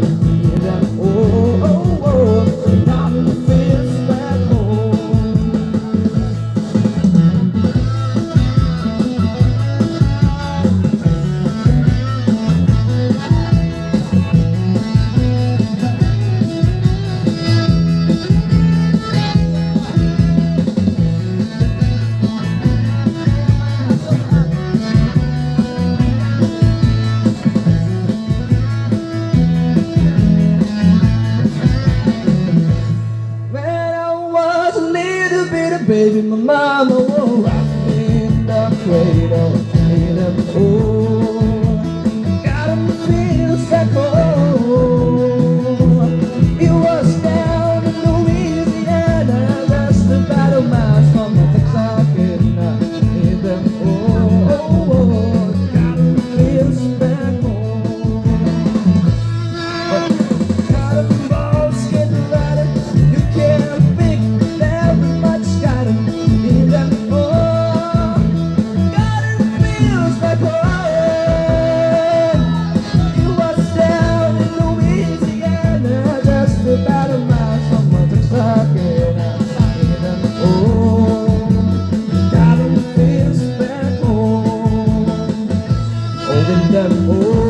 hear them, oh, oh, oh, nothing feels back home. When I was a little bitty baby, my mama would rock me in the cradle. Hear them, oh, gotta feel back home. It was down in Louisiana, just about a mile from Texarkana. Hear them, oh, oh, oh, gotta feel back home. Cotton balls get lighter, you can't pick them much cotton. Hear them, oh, cotton feels back home. It was down in Louisiana, just about a mile from Texarkana. Hear them, oh, cotton feels back home. Oh, in them, oh.